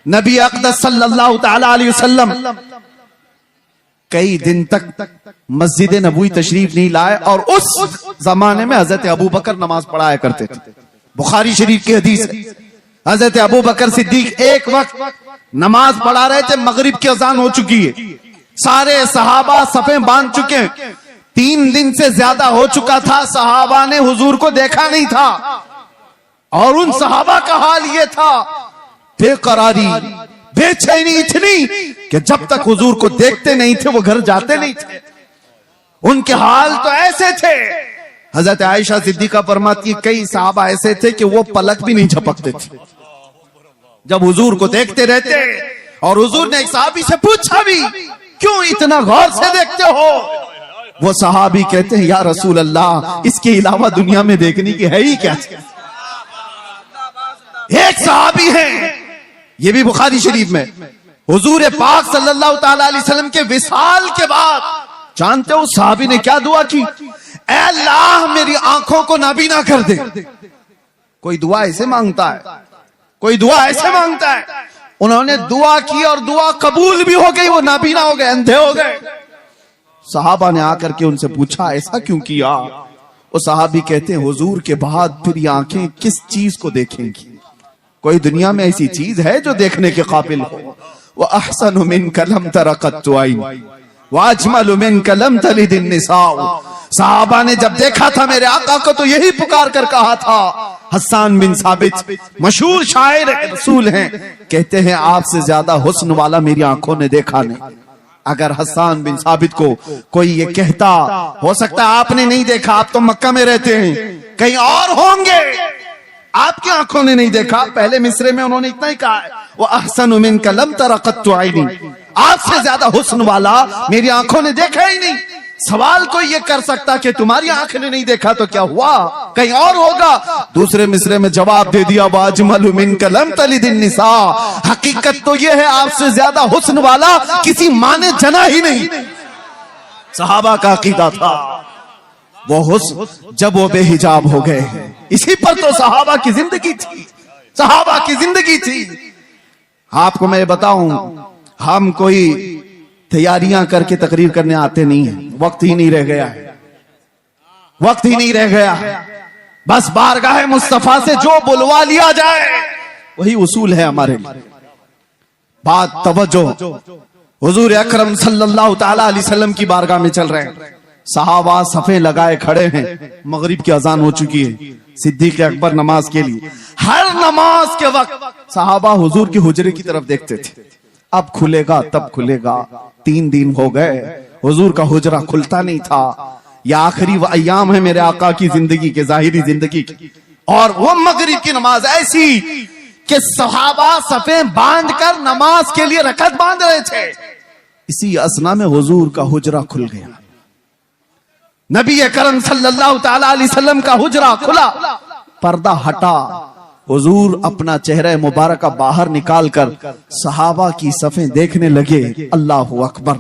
نبی اقدس صلی اللہ تعالی علیہ وسلم کئی دن تک مسجد نبوی تشریف نہیں لائے، اور اس زمانے میں حضرت ابو بکر نماز پڑھایا کرتے تھے۔ بخاری شریف کی حدیث ہے، حضرت ابو بکر صدیق ایک وقت نماز پڑھا رہے تھے، مغرب کی اذان ہو چکی ہے، سارے صحابہ صفیں باندھ چکے ہیں، 3 دن سے زیادہ ہو چکا تھا، صحابہ نے حضور کو دیکھا نہیں تھا، اور ان صحابہ کا حال یہ تھا، بے قراری، بے چینی اتنی کہ جب تک حضور کو دیکھتے نہیں تھے وہ گھر جاتے نہیں تھے۔ ان کے حال تو ایسے تھے، حضرت عائشہ صدیقہ فرماتی ہے کئی صحابہ ایسے تھے کہ وہ پلک بھی نہیں جھپکتے تھے جب حضور کو دیکھتے رہتے۔ اور حضور نے ایک صحابی سے پوچھا بھی، کیوں اتنا غور سے دیکھتے ہو؟ وہ صحابی کہتے ہیں یا رسول اللہ، اس کے علاوہ دنیا میں دیکھنے کی ہے ہی کیا؟ ایک صحابی ہیں، یہ بھی بخاری شریف میں، حضور پاک صلی اللہ تعالی علیہ وسلم کے وصال کے بعد جانتے ہو صحابی نے کیا دعا کی؟ اے اللہ میری آنکھوں کو نابینا کر دے۔ کوئی دعا ایسے مانگتا ہے، کوئی دعا ایسے مانگتا ہے، انہوں نے دعا کی اور دعا قبول بھی ہو گئی، وہ نابینا ہو گئے، اندھے ہو گئے۔ صحابہ نے آ کر کے ان سے پوچھا ایسا کیوں کیا؟ وہ صحابی کہتے ہیں حضور کے بعد پھر یہ آنکھیں کس چیز کو دیکھیں گی؟ کوئی دنیا میں ایسی چیز ہے جو دیکھنے کے قابل ہو؟ وَأَحْسَنُ مِنْكَ لَمْ تَرَ قَطُّ عَيْنٌ وَأَجْمَلُ مِنْكَ لَمْ تَلِدِ النِّسَاءُ۔ صحابہ نے جب دیکھا تھا میرے آقا کو تو یہی پکار کر کہا تھا۔ حسان بن ثابت مشہور شاعر رسول ہیں، کہتے ہیں آپ سے زیادہ حسن والا میری آنکھوں نے دیکھا نہیں۔ اگر حسان بن ثابت کو کوئی یہ کہتا، ہو سکتا ہے آپ نے نہیں دیکھا، آپ تو مکہ میں رہتے ہیں، کہیں اور ہوں گے، آپ کی آنکھوں نے نہیں دیکھا۔ پہلے مصرے میں انہوں نے اتنا ہی کہا ہے وَأَحْسَنُ مِنْكَ لَمْ تَرَ قَطُّ عَيْنٍ، آپ سے زیادہ حسن والا میری آنکھوں نے دیکھا ہی نہیں۔ سوال کوئی یہ کر سکتا کہ تمہاری آنکھ نے نہیں دیکھا تو کیا ہوا، کہیں اور ہوگا؟ دوسرے مصرے میں جواب دے دیا وَأَجْمَلُ مِنْكَ لَمْ تَلِدِ النِّسَاء، حقیقت تو یہ ہے آپ سے زیادہ حسن والا کسی ماں نے جنا ہی نہیں۔ صحابہ کا عقیدہ تھا وہ حسن جب وہ بے حجاب ہو گئے، اسی پر تو صحابہ کی زندگی تھی، صحابہ کی زندگی تھی۔ آپ کو میں بتاؤں، ہم کوئی تیاریاں کر کے تقریر کرنے آتے نہیں ہیں، وقت ہی نہیں رہ گیا ہے، وقت ہی نہیں رہ گیا ہے، بس بارگاہ مصطفیٰ سے جو بلوا لیا جائے وہی اصول ہے ہمارے لیے۔ بات توجہ، حضور اکرم صلی اللہ تعالی علیہ وسلم کی بارگاہ میں چل رہے ہیں، صحابہ صفیں لگائے کھڑے ہیں، مغرب کی اذان ہو چکی ہے، صدیق اکبر نماز کے لیے، ہر نماز کے وقت صحابہ حضور کی حجرے کی طرف دیکھتے تھے، اب کھلے گا تب کھلے گا۔ 3 دن ہو گئے حضور کا حجرہ کھلتا نہیں تھا۔ یہ آخری وہ ایام ہے میرے آقا کی زندگی کے، ظاہری زندگی کی، اور وہ مغرب کی نماز ایسی کہ صحابہ صفیں باندھ کر نماز کے لیے رکعت باندھ رہے تھے، اسی اسنا میں حضور کا حجرہ کھل گیا، نبی کرم صلی اللہ تعالی علیہ وسلم کا حجرہ کھلا، پردہ ہٹا، حضور اپنا چہرہ مبارکہ باہر نکال کر صحابہ کی صفیں دیکھنے لگے۔ اللہ اکبر،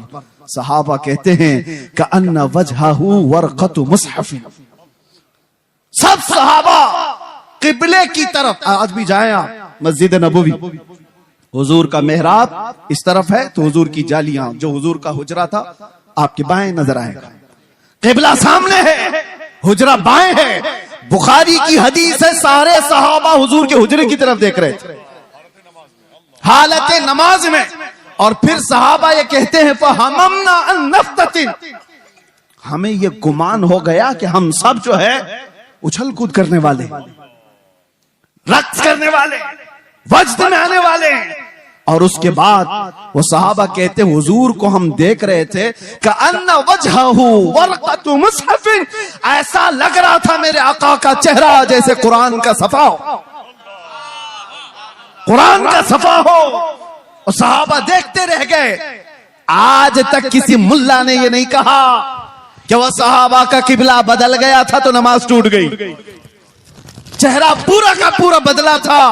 صحابہ کہتے ہیں کأن وجہہ ورقۃ مصحف، سب صحابہ قبلے کی طرف، آج بھی جائیں آپ مسجد نبوی، حضور کا محراب اس طرف ہے تو حضور کی جالیاں، جو حضور کا حجرہ تھا آپ کے بائیں نظر آئے گا، قبلہ سامنے ہے، حجرہ بائیں ہے۔ بخاری کی حدیث ہے سارے صحابہ حضور کے حجرے کی طرف دیکھ رہے تھے حالت نماز میں، اور پھر صحابہ یہ کہتے ہیں فَهَمَمْنَا أَن نَفْتَتِنْ، ہمیں یہ گمان ہو گیا کہ ہم سب جو ہے اچھل کود کرنے والے، رقص کرنے والے، وجد میں آنے والے ہیں۔ اور اس کے بعد وہ صحابہ کہتے ہیں حضور کو ہم دیکھ رہے تھے کأن وجہہ ورقۃ مصحف، ایسا لگ رہا تھا میرے آقا کا چہرہ جیسے قرآن کا صفحہ ہو، قرآن کا صفحہ ہو۔ اور صحابہ دیکھتے رہ گئے۔ آج تک کسی ملا نے یہ نہیں کہا کہ وہ صحابہ کا قبلہ بدل گیا تھا تو نماز ٹوٹ گئی، چہرہ پورا کا پورا بدلا تھا،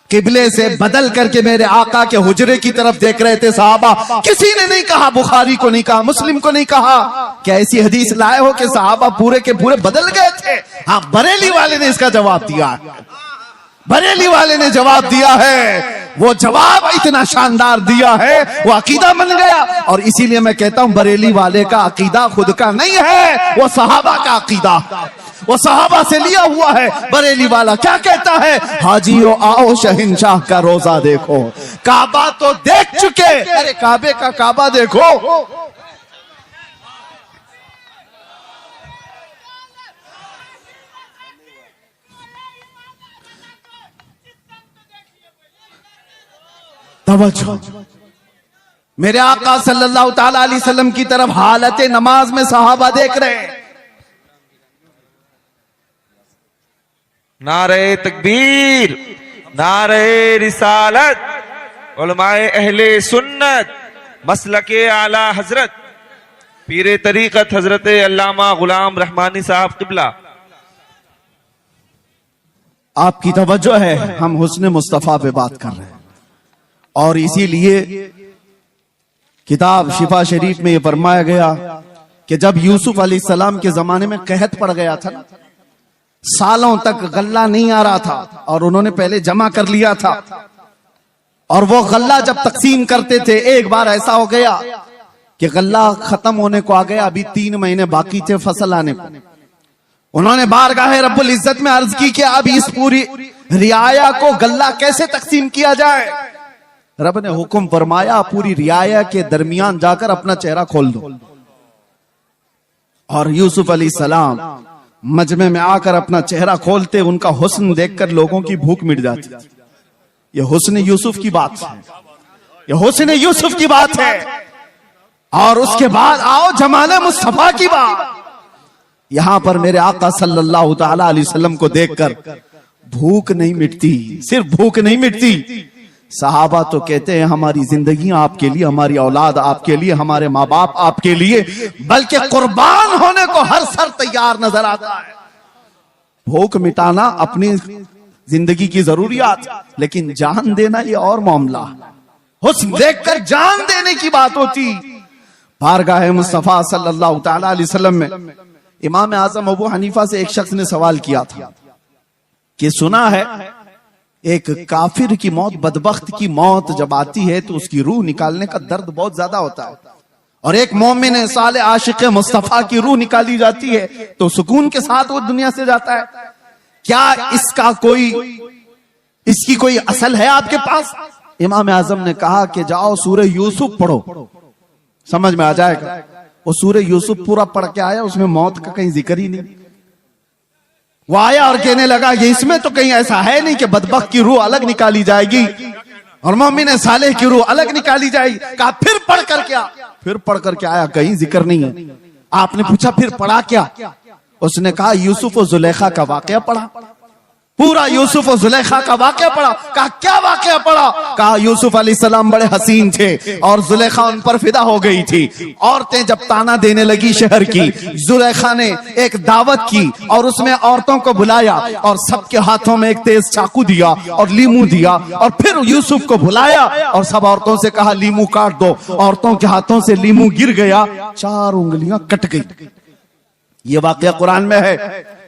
قبلے سے بدل کر کے میرے آقا کے حجرے کی طرف دیکھ رہے تھے صحابہ۔ کسی نے نہیں کہا، بخاری کو نہیں کہا، مسلم کو نہیں کہا کہ ایسی حدیث لائے ہو کہ صحابہ پورے کے پورے بدل گئے تھے۔ ہاں، بریلی والے نے اس کا جواب دیا، بریلی والے نے جواب دیا ہے، وہ جواب اتنا شاندار دیا ہے وہ عقیدہ بن گیا. اور اسی لیے میں کہتا ہوں بریلی والے کا عقیدہ خود کا نہیں ہے، وہ صحابہ کا عقیدہ، وہ صحابہ سے لیا ہوا ہے. بریلی والا کیا کہتا ہے؟ حاجیو آؤ شہنشاہ کا روزہ دیکھو، کعبہ تو دیکھ چکے، ارے کعبے کا کعبہ دیکھو. توجہ، میرے آقا صلی اللہ تعالی علیہ وسلم کی طرف حالت نماز میں صحابہ دیکھ رہے ہیں. نعرہ تکبیر، نعرہ رسالت، علماء اہل سنت، مسلک اعلی حضرت پیر طریقت حضرت علامہ غلام رحمانی صاحب قبلہ. آپ کی توجہ ہے، ہم حسن مصطفیٰ پہ بات کر رہے ہیں، اور اسی لیے کتاب شفا شریف میں یہ فرمایا گیا کہ جب یوسف علیہ السلام کے زمانے میں قحط پڑ گیا تھا، سالوں تک غلہ نہیں آ رہا تھا، اور انہوں نے پہلے جمع کر لیا تھا، اور وہ غلہ جب تقسیم کرتے تھے ایک بار ایسا ہو گیا کہ غلہ ختم ہونے کو آ گیا، ابھی 3 مہینے باقی تھے فصل آنے کو. انہوں نے بارگاہ رب العزت میں عرض کی کہ اب اس پوری رعایا کو غلہ کیسے تقسیم کیا جائے. رب نے حکم فرمایا پوری رعایا کے درمیان جا کر اپنا چہرہ کھول دو. اور یوسف علیہ السلام مجمع میں آ کر اپنا چہرہ کھولتے، ان کا حسن دیکھ کر لوگوں کی بھوک مٹ جاتی. یہ حسن یوسف کی بات ہے، یہ حسن یوسف کی بات ہے. اور اس کے بعد آؤ جمال مصطفیٰ کی بات. یہاں پر میرے آقا صلی اللہ تعالی علیہ وسلم کو دیکھ کر بھوک نہیں مٹتی، صرف بھوک نہیں مٹتی. صحابہ تو کہتے ہیں ہماری زندگیاں آپ کے لیے، ہماری اولاد آپ کے لیے، ہمارے ماں باپ آپ کے لیے، بلکہ قربان ہونے کو ہر سر تیار نظر آتا ہے. بھوک مٹانا اپنی زندگی کی ضروریات، لیکن جان دینا یہ اور معاملہ. حسن دیکھ کر جان دینے کی بات ہوتی. بارگاہ مصطفیٰ صلی اللہ تعالی علیہ وسلم میں امام اعظم ابو حنیفہ سے ایک شخص نے سوال کیا تھا کہ سنا ہے ایک کافر کی موت، بدبخت کی موت جب آتی ہے تو اس کی روح نکالنے کا درد بہت زیادہ ہوتا ہے، اور ایک مومن صالح عاشق مصطفیٰ کی روح نکالی جاتی ہے تو سکون کے ساتھ وہ دنیا سے جاتا ہے. کیا اس کی کوئی اصل ہے آپ کے پاس؟ امام اعظم نے کہا کہ جاؤ سورہ یوسف پڑھو، سمجھ میں آ جائے گا. وہ سورہ یوسف پورا پڑھ کے آیا، اس میں موت کا کہیں ذکر ہی نہیں. وہ آیا اور کہنے لگا یہ اس میں تو کہیں ایسا ہے نہیں کہ بدبخت کی روح الگ نکالی جائے گی اور مومن صالح کی روح الگ نکالی جائے گی. کہا پھر پڑھ کر کیا؟ پھر پڑھ کر کے آیا، کہیں ذکر نہیں ہے. آپ نے پوچھا پھر پڑھا کیا؟ اس نے کہا یوسف و زلیخا کا واقعہ پڑھا، پورا یوسف و زلیخا کا واقعہ پڑھا. کہا کیا واقعہ پڑھا؟ کہا یوسف علیہ السلام بڑے حسین تھے اور زلیخا ان پر فدا ہو گئی تھی. عورتیں جب تانا دینے لگی شہر کی، زلیخا نے ایک دعوت کی اور اس میں عورتوں کو بلایا اور سب کے ہاتھوں میں ایک تیز چاقو دیا اور لیمو دیا، اور پھر یوسف کو بلایا اور سب عورتوں سے کہا لیمو کاٹ دو. عورتوں کے ہاتھوں سے لیمو گر گیا، 4 انگلیاں کٹ گئی. یہ واقعہ قرآن میں ہے.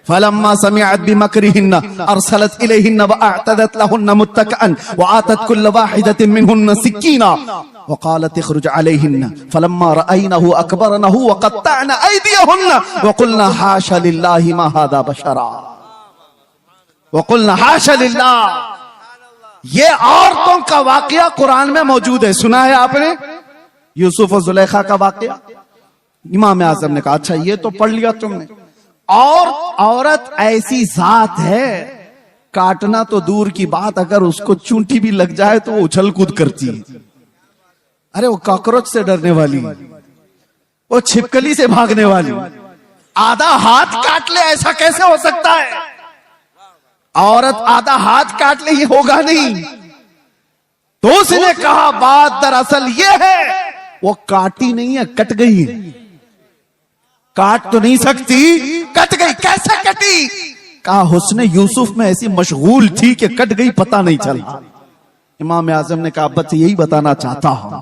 فلما سمعت بمكرهن ارسلت اليهن واعتدت لهن متكئا واتت كل واحده منهن سكينا وقالت اخرج عليهن فلما راينه اكبرنه وقطعن ايديهن وقلنا حاشا لله ما هذا بشرا وقلنا حاشا لله. یہ عورتوں کا واقعہ قرآن میں موجود ہے، سنا ہے آپ نے یوسف و زلیخا کا واقعہ؟ امام اعظم نے کہا اچھا یہ تو پڑھ لیا تم نے. اور عورت ایسی ذات ہے، کاٹنا تو دور کی بات، اگر اس کو چونٹی بھی لگ جائے تو وہ اچھل کود کرتی ہے. ارے وہ کاکروچ سے ڈرنے والی، وہ چھپکلی سے بھاگنے والی، آدھا ہاتھ کاٹ لے ایسا کیسے ہو سکتا ہے؟ عورت آدھا ہاتھ کاٹ لے یہ ہوگا نہیں. تو اس نے کہا بات دراصل یہ ہے وہ کاٹی نہیں ہے، کٹ گئی ہے. کاٹ تو نہیں سکتی، کٹ گئی. کیسے کٹی؟ کہا حسن یوسف میں ایسی مشغول تھی کہ کٹ گئی پتہ نہیں چلا. امام اعظم نے کہا بس یہی بتانا چاہتا ہوں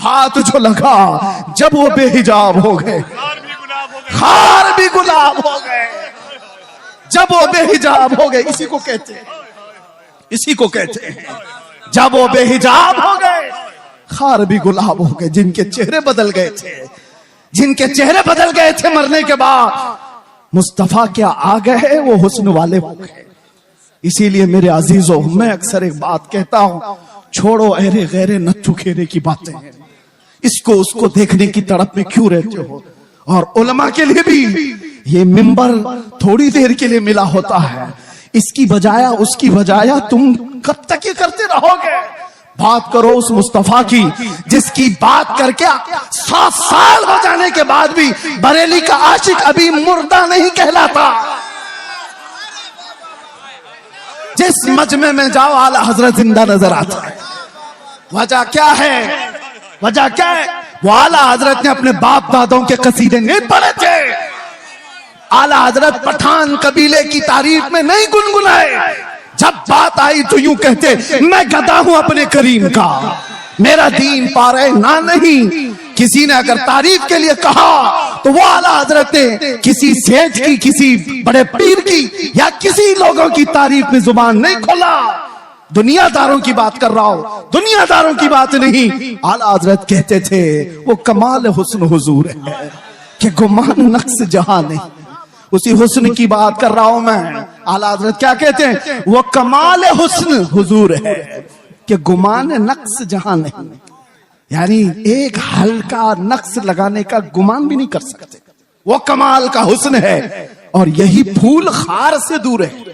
ہاتھ جو لگا جب وہ بے حجاب ہو گئے، خار بھی گلاب ہو گئے جب وہ بے حجاب ہو گئے. اسی کو کہتے ہیں، اسی کو کہتے ہیں جب وہ بے حجاب ہو گئے خار بھی گلاب ہو گئے. جن کے چہرے بدل گئے تھے، جن کے چہرے بدل گئے تھے مرنے کے بعد، مصطفیٰ کیا آ گئے وہ حسن والے ہو گئے. اسی لیے میرے عزیزوں، میں اکثر ایک بات کہتا ہوں، چھوڑو ایرے غیرے نتھو کھیرے کی باتیں، اس کو دیکھنے کی تڑپ میں کیوں رہتے ہو. اور علماء کے لیے بھی یہ منبر تھوڑی دیر کے لیے ملا ہوتا ہے، اس کی بجائے اس کی بجائے تم کب تک یہ کرتے رہو گے؟ بات کرو اس مصطفیٰ کی جس کی بات کر کے 7 سال ہو جانے کے بعد بھی بریلی کا عاشق ابھی مردہ نہیں کہلاتا. جس مجمع میں جاؤ اعلیٰ حضرت زندہ نظر آتا ہے. وجہ کیا ہے؟ وجہ کیا ہے؟ وہ اعلیٰ حضرت نے اپنے باپ دادوں کے قصیدے نہیں پڑھے تھے. اعلیٰ حضرت پٹھان قبیلے کی تعریف میں نہیں گنگنائے. جب بات آئی تو یوں کہتے میں گدا ہوں اپنے کریم کا، میرا دین پارے نہ نہیں. کسی نے اگر تعریف کے لیے کہا تو وہ اعلیٰ حضرت نے کسی سیٹ کی، کسی بڑے پیر کی یا کسی لوگوں کی تعریف میں زبان نہیں کھولا. دنیا داروں کی بات کر رہا ہوں، دنیا داروں کی بات نہیں. اعلیٰ حضرت کہتے تھے وہ کمال حسن حضور ہے کہ گمان نقص جہاں نہیں. اسی حسن کی بات کر رہا ہوں میں. اعلیٰ حضرت کیا کہتے ہیں؟ وہ کمال حسن حضور ہے کہ گمان نقص جہاں نہیں. یعنی ایک ہلکا نقص لگانے کا گمان بھی نہیں کر سکتے. وہ کمال کا حسن ہے. اور یہی پھول خار سے دور ہے.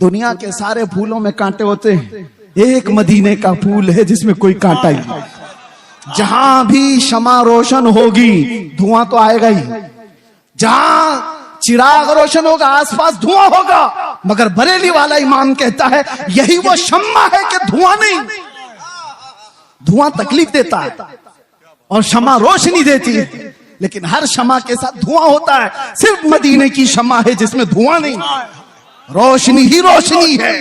دنیا کے سارے پھولوں میں کانٹے ہوتے ہیں، ایک مدینے کا پھول ہے جس میں کوئی کانٹا ہی نہیں. جہاں بھی شمع روشن ہوگی دھواں تو آئے گا ہی. جہاں چراغ روشن ہوگا آس پاس دھواں ہوگا. مگر بریلی والا امام کہتا ہے یہی وہ شمع ہے کہ دھواں نہیں. دھواں تکلیف دیتا ہے اور شمع روشنی دیتی ہے، لیکن ہر شمع کے ساتھ دھواں ہوتا ہے. صرف مدینے کی شمع ہے جس میں دھواں نہیں، روشنی ہی روشنی ہے.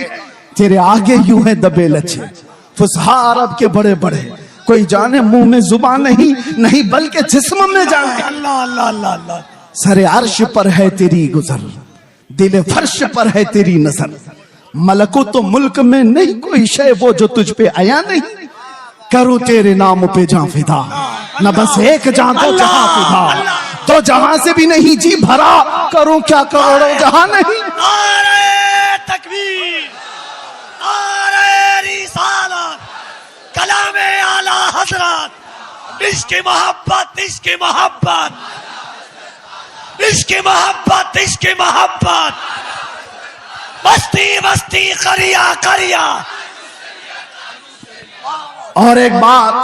تیرے آگے یوں ہے دبے لچے فصحاء عرب کے بڑے بڑے، کوئی جانے منہ میں زبان نہیں بلکہ جسم میں جانے. اللہ اللہ اللہ اللہ. سر عرش پر ہے تیری گزر، دل فرش پر ہے تیری نظر. ملکوت و ملک میں نہیں کوئی شے وہ جو تجھ پہ آیا نہیں. کروں تیرے نام پہ جاں فدا، نہ بس ایک جاں تو جہاں فدا. تو جہاں سے بھی نہیں جی بھرا، کروں کیا کروڑوں جہاں نہیں. نعرہ تکبیر، نعرہ رسالت، کلام اعلیٰ حضرت. عشق محبت، عشق محبت، عشق محبت، عشق محبت. بستی بستی، قریہ قریہ. اور ایک بات،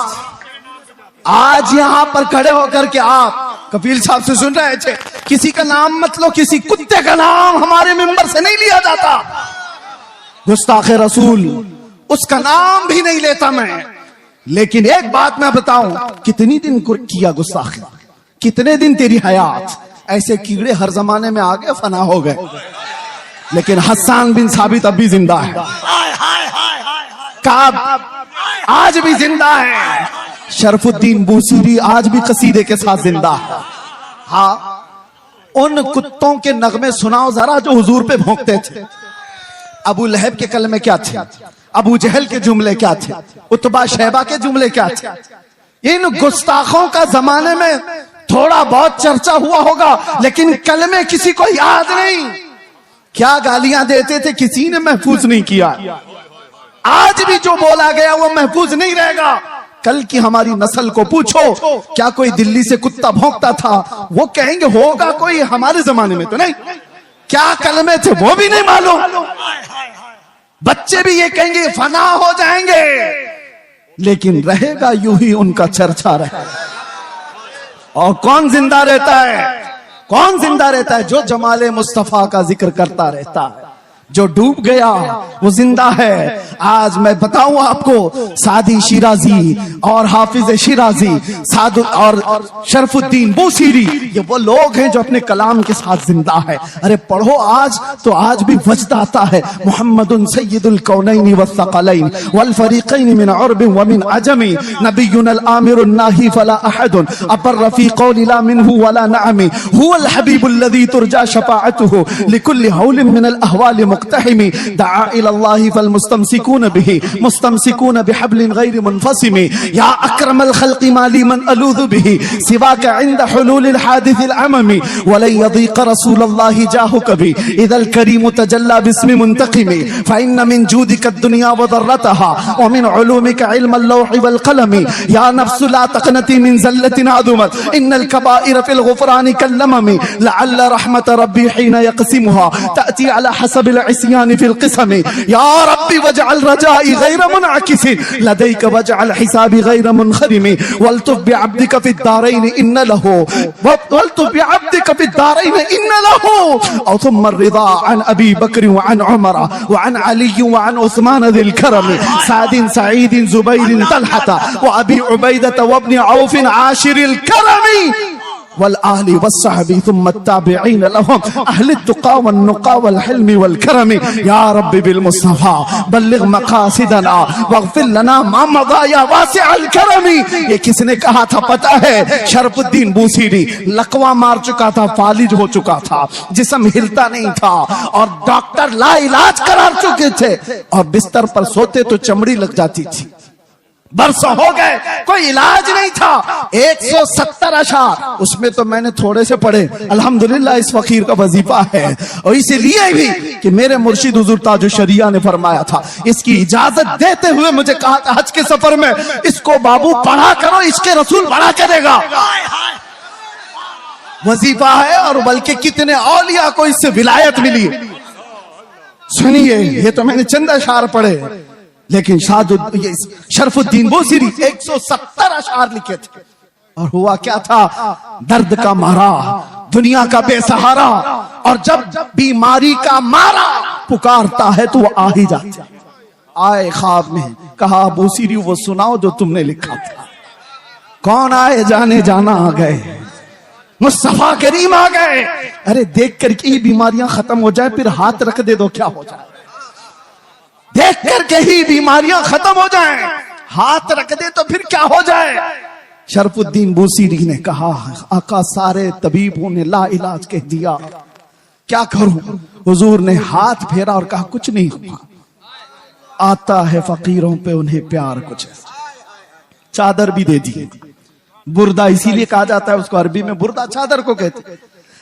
آج یہاں پر کھڑے ہو کر کے آپ کفیل صاحب سے سن رہے تھے، کسی کا نام مت لو، کسی کتے کا نام ہمارے ممبر سے نہیں لیا جاتا. گستاخ رسول اس کا نام بھی نہیں لیتا میں. لیکن ایک بات میں بتاؤں، کتنی دن کیا گستاخی، کتنے دن تیری حیات. ایسے کیڑے ہر زمانے میں آگے فنا ہو گئے، لیکن حسان بن ثابت اب بھی زندہ ہے. کعب آج بھی زندہ ہے. شرف الدین بوسیری آج بھی قصیدے کے ساتھ زندہ ہے. ہاں، ان کتوں کے نغمے سناؤ ذرا جو حضور پہ بھونکتے تھے. ابو لہب کے کلمے کیا تھے؟ ابو جہل کے جملے کیا تھے؟ عتبہ شیبہ کے جملے کیا تھے؟ ان گستاخوں کا زمانے میں تھوڑا بہت چرچا ہوا ہوگا، لیکن کلمے کسی کو یاد نہیں. کیا گالیاں دیتے تھے کسی نے محفوظ نہیں کیا. آج بھی جو بولا گیا وہ محفوظ نہیں رہے گا. کل کی ہماری نسل کو پوچھو کیا کوئی دلی سے کتا بھونکتا تھا؟ وہ کہیں گے ہوگا کوئی، ہمارے زمانے میں تو نہیں. کیا کلمے تھے وہ بھی نہیں معلوم. بچے بھی یہ کہیں گے فنا ہو جائیں گے، لیکن رہے گا یوں ہی ان کا چرچا رہے. اور کون زندہ رہتا ہے؟ کون زندہ رہتا ہے؟ جو جمال مصطفیٰ کا ذکر کرتا رہتا ہے، جو ڈوب گیا وہ زندہ ہے. آج میں بتاؤں آپ کو, سعدی شیرازی اور حافظ شیرازی سعد اور شرف الدین بوصیری, یہ وہ لوگ ہیں جو اپنے کلام کے ساتھ زندہ ہے. ارے پڑھو آج تو آج بھی وجد آتا ہے. محمد سید الکونین والثقلین والفریقین من عرب ومن عجم, نبینا الامر الناہی فلا احد ابر فی قول لا منہ ولا نعم, هو الحبیب الذی ترجى شفاعته لكل حول من الاحوال مقتحم, دعا الى الله فالمستمسكون به مستمسكون بحبل غير منفصم, يا اكرم الخلق ما لي من الوذ به سواك عند حلول الحادث العمم, ولن يضيق رسول الله جاهك به اذا الكريم تجلى باسم منتقم, فان من جودك الدنيا وضرتها ومن علومك علم اللوح والقلم, يا نفس لا تقنطي من زلة عظمت ان الكبائر في الغفران كاللمم, لعل رحمة ربي حين يقسمها تأتي على حسب العصيان في القسم, يا ربي واجعل رجائي غير منعكس لديك واجعل حسابي غير منخرم, والطف بعبدك في الدارين إن له, والطف بعبدك في الدارين إن له, أو ثم الرضا عن أبي بكر وعن عمر وعن علي وعن عثمان ذي الكرم, سعد سعيد زبير طلحة وأبي عبيدة وابن عوف عاشر الكرم, والآل والصحب ثم التابعين لهم أهل التقى والنقى والحلم والكرم, يا رب بالمصطفى بلغ مقاصدنا واغفر لنا ما مضى يا واسع الكرم. یہ کس نے کہا تھا پتہ ہے؟ شرف الدین بوصیری. لقوا مار چکا تھا, فالج ہو چکا تھا, جسم ہلتا نہیں تھا, اور ڈاکٹر لا علاج قرار چکے تھے, اور بستر پر سوتے تو چمڑی لگ جاتی تھی. برسوں ہو گئے, کوئی علاج نہیں تھا. 170 اشعار, اس میں تو میں نے تھوڑے سے پڑھے, الحمدللہ اس فقیر کا وظیفہ ہے. اور اسی لیے بھی کہ میرے مرشد حضور تاج الشریعہ نے فرمایا تھا, اس کی اجازت دیتے ہوئے مجھے کہا تھا حج کے سفر میں, اس کو بابو پڑھا کرو, اس کے رسول بڑا کرے گا. وظیفہ ہے, اور بلکہ کتنے اولیاء کو اس سے ولایت ملی. سنیے, یہ تو میں نے چند اشعار پڑھے, لیکن شرف الدین بوصیری 170 اشعار لکھے تھے. اور ہوا کیا تھا؟ درد کا مارا, دنیا کا بے سہارا, اور جب بیماری کا مارا پکارتا ہے تو وہ آ ہی جاتا. آئے خواب میں, کہا بوصیری وہ سناؤ جو تم نے لکھا تھا. کون آئے؟ جانے جانا آ گئے, مصطفیٰ کریم آ گئے. ارے دیکھ کر کے ہی بیماریاں ختم ہو جائے, پھر ہاتھ رکھ دے دو کیا ہو جائے. دیکھ کر کے ہی بیماریاں ختم ہو جائیں, ہاتھ رکھ دے تو پھر کیا ہو جائے. شرف الدین بوصیری نے کہا, آقا سارے طبیبوں نے لا علاج کہہ دیا, کیا کروں؟ حضور نے ہاتھ پھیرا اور کہا کچھ نہیں ہوا, آتا ہے فقیروں پہ انہیں پیار کچھ. چادر بھی دے دی. بردہ اسی لیے کہا جاتا ہے اس کو عربی میں بردہ چادر کو کہتے.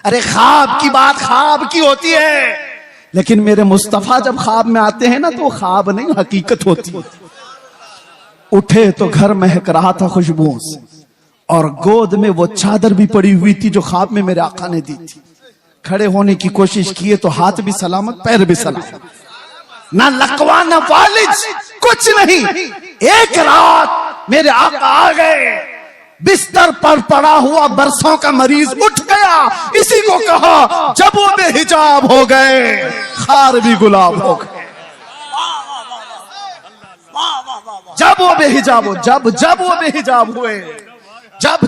ارے خواب کی بات خواب کی ہوتی ہے, لیکن میرے مصطفیٰ جب خواب میں آتے ہیں نا تو خواب نہیں حقیقت ہوتی. اٹھے تو گھر مہک رہا تھا خوشبوؤں سے, اور گود میں وہ چادر بھی پڑی ہوئی تھی جو خواب میں میرے آقا نے دی تھی. کھڑے ہونے کی کوشش کیے تو ہاتھ بھی سلامت, پیر بھی سلامت, نہ لقوا نہ فالج, کچھ نہیں. ایک رات میرے آقا آ گئے, بستر پر پڑا ہوا برسوں کا مریض اٹھ گیا. اسی کو کہا جب وہ بے حجاب ہو گئے خار بھی گلاب ہو گئے. جب وہ بے حجاب ہو, جب وہ بے حجاب ہوئے, جب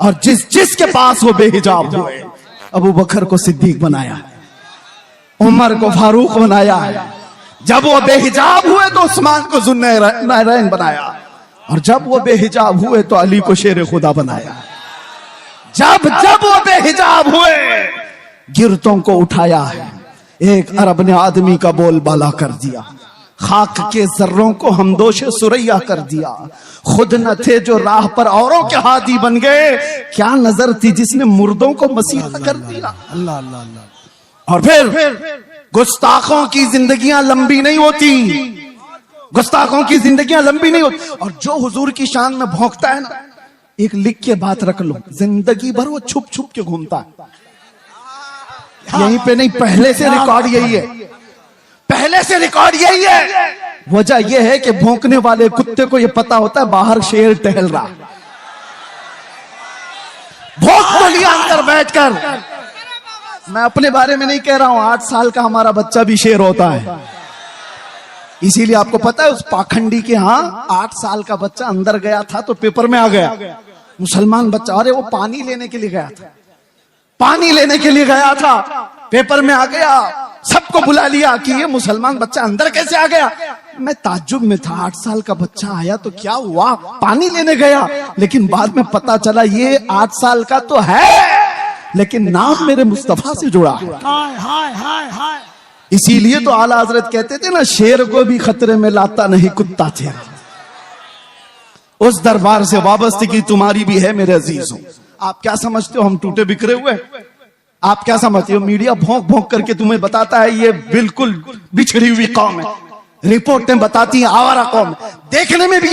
اور جس کے پاس وہ بے حجاب ہوئے, ابو بکر کو صدیق بنایا, عمر کو فاروق بنایا. جب وہ بے حجاب ہوئے تو عثمان کو ذوالنورین بنایا, اور جب وہ بے حجاب ہوئے تو علی کو شیر خدا بنایا. جب وہ بے حجاب ہوئے گرتوں کو اٹھایا ہے. ایک عرب نے آدمی کا بول بالا کر دیا, خاک کے ذروں کو ہمدوش سریا کر دیا. خود نہ تھے جو راہ پر اوروں کے ہادی بن گئے, کیا نظر تھی جس نے مردوں کو مسیحا کر دیا. اللہ اللہ اللہ. اور پھر گستاخوں کی زندگیاں لمبی نہیں ہوتی, گستاخوں کی زندگیاں لمبی نہیں ہوتی. اور جو حضور کی شان میں بھونکتا ہے نا, ایک لکھ کے بات رکھ لو, زندگی بھر وہ چھپ چھپ کے گھومتا ہے. یہیں پہ نہیں, پہلے سے ریکارڈ یہی ہے, پہلے سے ریکارڈ یہی ہے. وجہ یہ ہے کہ بھونکنے والے کتے کو یہ پتا ہوتا ہے باہر شیر ٹہل رہا, بھونک تو لیا اندر بیٹھ کر, میں اپنے بارے میں نہیں کہہ رہا ہوں, 8 سال کا ہمارا بچہ بھی شیر ہوتا ہے. اسی لیے آپ کو پتا ہے اس پاکھنڈی کے ہاں 8 سال کا بچہ اندر گیا تھا تو پیپر میں آ گیا, مسلمان بچہ, ارے وہ پانی لینے کے لیے گیا تھا, پانی لینے کے لیے گیا تھا, پیپر میں آ گیا, سب کو بلا لیا کہ یہ مسلمان بچہ اندر کیسے آ گیا. میں تعجب میں تھا, 8 سال کا بچہ آیا تو کیا ہوا, پانی لینے گیا, لیکن بعد میں پتا چلا یہ 8 سال کا تو ہے لیکن نام میرے مصطفیٰ سے جڑا ہے. ہائے ہائے ہائے ہائے. اسی لیے تو اعلیٰ حضرت کہتے تھے نا, شیر کو بھی خطرے میں لاتا نہیں کتا تیرا. اس دربار سے وابستگی تمہاری بھی ہے میرے عزیزوں. آپ کیا سمجھتے ہو ہم ٹوٹے بکھرے ہوئے؟ آپ کیا سمجھتے ہو میڈیا بھونک بھونک کر کے تمہیں بتاتا ہے یہ بالکل بچھڑی ہوئی قوم ہے, رپورٹیں بتاتی ہیں آوارہ قوم, دیکھنے میں بھی